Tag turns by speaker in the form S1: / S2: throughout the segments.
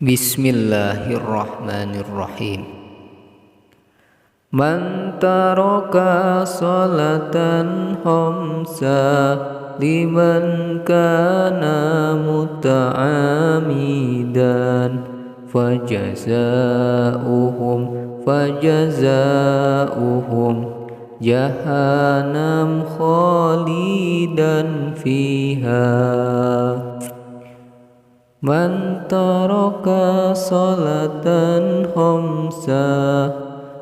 S1: Bismillahirrahmanirrahim. Man taraka salatan khamsa liman kana muta'amidan fajazauhum jahannam khalidan fiha. Man taraka salatan khamsa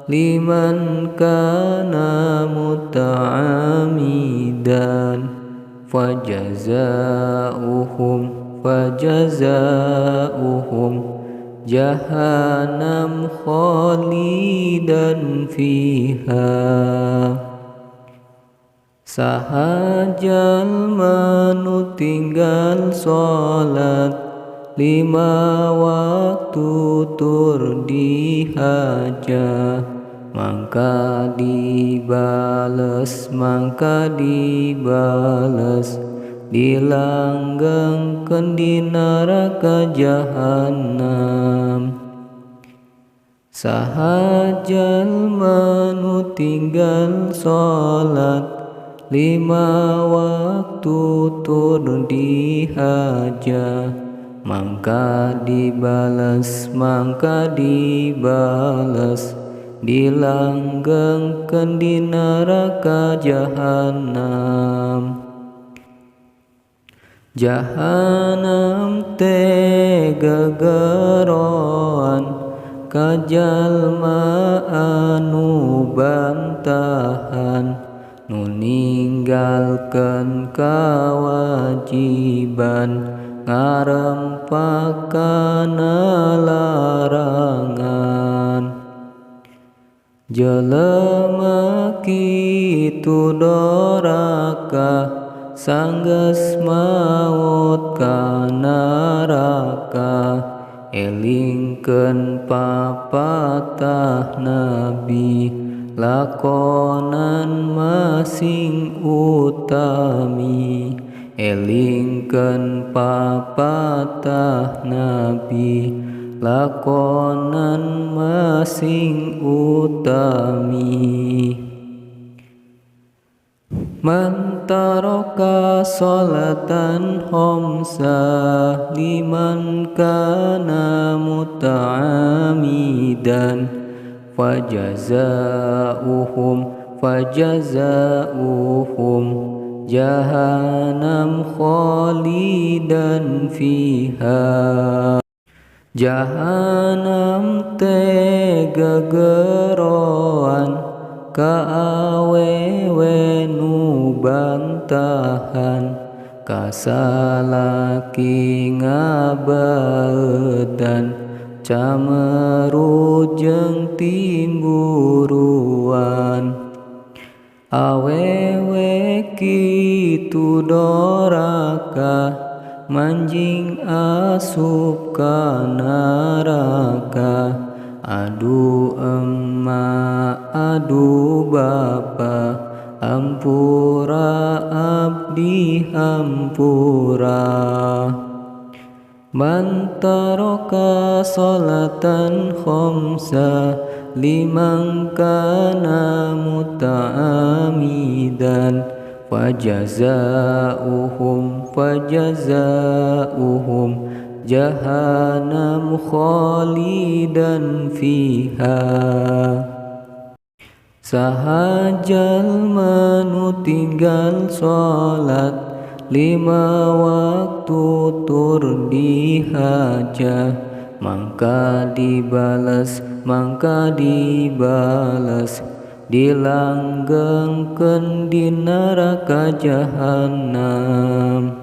S1: liman kana muta'amidan fajazauhum jahannam khalidan fiha. Sahajal manu tinggal salat lima waktu tur dihaja, mangka dibales dilanggengkeun di neraka jahanam. Sahajal manu tinggal salat lima waktu tur dihaja, mangka dibales dilanggengkeun di neraka jahanam. Jahanam teh gegeroan ka jalma anu bantahan, nu ninggalkeun kawajiban ngarempakkana larangan. Jelema kitu doraka sanggeus maot ka neraka, elingkeun papatah Nabi, lakonan masing utami. Elingkeun papatah Nabi, lakonan masing utami. Man taraka salatan khamsa liman kana muta'amidan fajazauhum jahannam khalidan fiha. Jahanam teh gegeroan ka awewe nu bantahan, ka salaki ngabaeudan camerujeng timburuan. Awewe kitu doraka manjing asup ka neraka, adu emak adu bapa, ampura abdi hampura. Man taraka salatan khamsa liman kana muta'amidan fajazauhum jahannam khalidan fiha. Sahajal manu tinggal salat lima waktu tur dihaja, mangka dibales dilanggengkeun di neraka jahanam.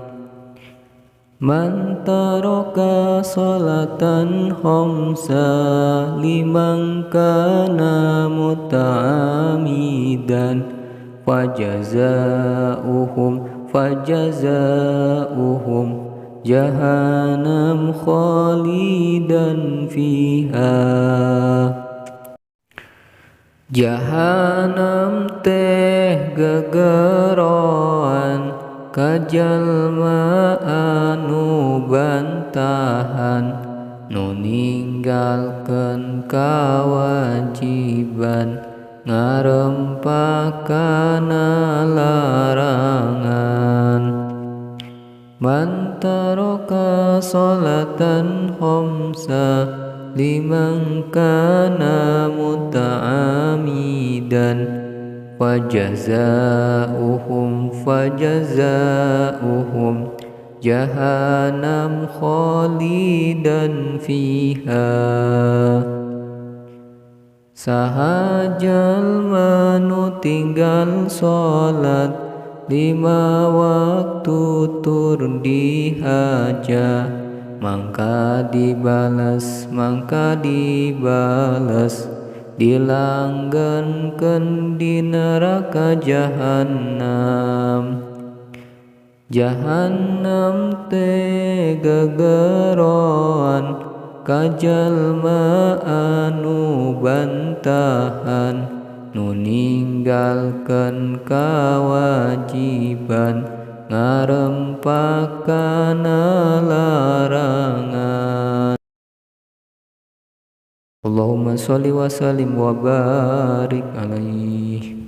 S1: Man taraka salatan khamsa liman kana muta'amidan fajazauhum jahannam khalidan fiha. Jahanam teh gegeroan ka jalma anu bantahan, nu ninggalkeun kawajiban ngarempakana larangan. Man taraka sholatan khamsa liman kana muta'amidan fajazauhum jahannam khalidan fiha. Sahajal manu tinggal sholat lima waktu tur dihaja, mangka dibales dilanggenkeun di neraka jahannam. Jahannam teh gegeroan ka jalma anu bantahan nu ninggalkeun kawajiban ngarempakana larangan. Allahumma sholli wa sallim wa barik alaihi.